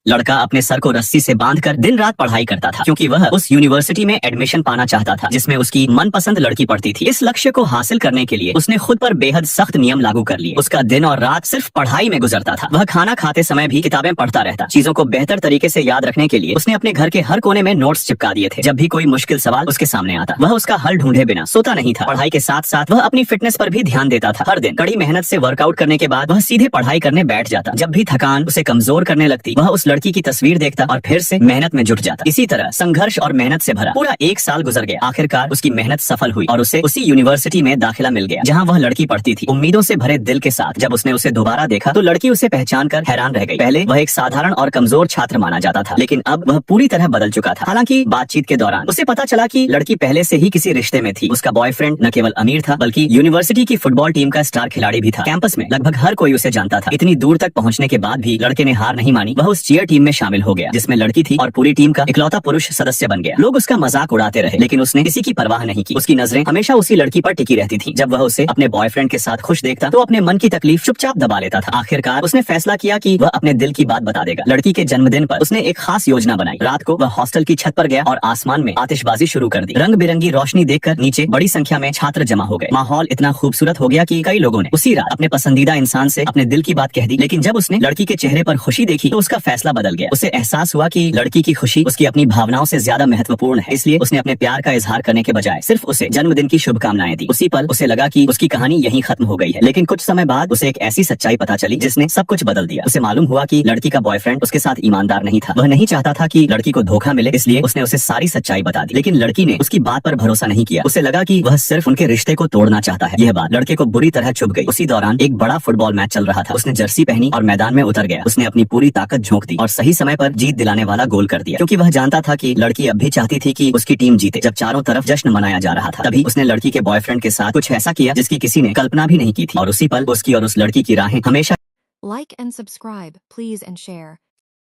लड़का अपने सर को रस्सी से बांधकर दिन रात पढ़ाई करता था क्योंकि वह उस यूनिवर्सिटी में एडमिशन पाना चाहता था जिसमें उसकी मनपसंद लड़की पढ़ती थी। इस लक्ष्य को हासिल करने के लिए उसने खुद पर बेहद सख्त नियम लागू कर लिए। उसका दिन और रात सिर्फ पढ़ाई में गुजरता था। वह खाना खाते समय भी किताबें पढ़ता रहता। चीजों को बेहतर तरीके से याद रखने के लिए उसने अपने घर के हर कोने में नोट्स चिपका दिए थे। जब भी कोई मुश्किल सवाल उसके सामने आता वह उसका हल ढूंढे बिना सोता नहीं था। पढ़ाई के साथ साथ वह अपनी फिटनेस पर भी ध्यान देता था। हर दिन कड़ी मेहनत से वर्कआउट करने के बाद वह सीधे पढ़ाई करने बैठ जाता। जब भी थकान उसे कमजोर करने लगती वह उस लड़की की तस्वीर देखता और फिर से मेहनत में जुट जाता। इसी तरह संघर्ष और मेहनत से भरा पूरा 1 साल गुजर गया। आखिरकार उसकी मेहनत सफल हुई और उसे उसी यूनिवर्सिटी में दाखिला मिल गया जहां वह लड़की पढ़ती थी। उम्मीदों से भरे दिल के साथ जब उसने उसे दोबारा देखा तो लड़की उसे पहचान कर हैरान रह गई। पहले वह एक साधारण और कमजोर छात्र माना जाता था, लेकिन अब वह पूरी तरह बदल चुका था। हालांकि बातचीत के दौरान उसे पता चला कि लड़की पहले से ही किसी रिश्ते में थी। उसका बॉयफ्रेंड न केवल अमीर था बल्कि यूनिवर्सिटी की फुटबॉल टीम का स्टार खिलाड़ी भी था। कैंपस में लगभग हर कोई उसे जानता था। इतनी दूर तक पहुंचने के बाद भी लड़के ने हार नहीं मानी। वह उस चीयर टीम में शामिल हो गया जिसमें लड़की थी और पूरी टीम का इकलौता पुरुष सदस्य बन गया। लोग उसका मजाक उड़ाते रहे लेकिन उसने किसी की परवाह नहीं की। उसकी नजरें हमेशा उसी लड़की पर टिकी रहती थी। जब वह उसे अपने बॉयफ्रेंड के साथ खुश देखता तो अपने मन की तकलीफ चुपचाप दबा लेता था। आखिरकार उसने फैसला किया कि वह अपने दिल की बात बता देगा। लड़की के जन्मदिन पर उसने एक खास योजना बनाई। रात को वह हॉस्टल की छत पर गया और आसमान में आतिशबाजी शुरू कर दी। रंग बिरंगी रोशनी देखकर नीचे बड़ी संख्या में छात्र जमा हो गए। माहौल इतना खूबसूरत हो गया कि कई लोगों ने उसी रात अपने पसंदीदा इंसान से अपने दिल की बात कह दी। लेकिन जब उसने लड़की के चेहरे पर खुशी देखी तो उसका फैसला बदल गया। उसे एहसास हुआ कि लड़की की खुशी उसकी अपनी भावनाओं से ज्यादा महत्वपूर्ण है। इसलिए उसने अपने प्यार का इजहार करने के बजाय सिर्फ उसे जन्मदिन की शुभकामनाएं दी। उसी पल उसे लगा कि उसकी कहानी यहीं खत्म हो गई है। लेकिन कुछ समय बाद उसे एक ऐसी सच्चाई पता चली जिसने सब कुछ बदल दिया। उसे मालूम हुआ कि लड़की का बॉयफ्रेंड उसके साथ ईमानदार नहीं था। वह नहीं चाहता था कि लड़की को धोखा मिले, इसलिए उसने उसे सारी सच्चाई बता दी। लेकिन लड़की ने उसकी बात पर भरोसा नहीं किया। उसे लगा कि वह सिर्फ उनके रिश्ते को तोड़ना चाहता है। यह बात लड़के को बुरी तरह चुभ गई। उसी दौरान एक बड़ा फुटबॉल मैच चल रहा था। उसने जर्सी पहनी और मैदान में उतर गया। उसने अपनी पूरी ताकत झोंक दी और सही समय पर जीत दिलाने वाला गोल कर दिया, क्योंकि वह जानता था कि लड़की अब भी चाहती थी कि उसकी टीम जीते। जब चारों तरफ जश्न मनाया जा रहा था तभी उसने लड़की के बॉयफ्रेंड के साथ कुछ ऐसा किया जिसकी किसी ने कल्पना भी नहीं की थी। और उसी पल उसकी और उस लड़की की राहें हमेशा Like and subscribe, please, and share.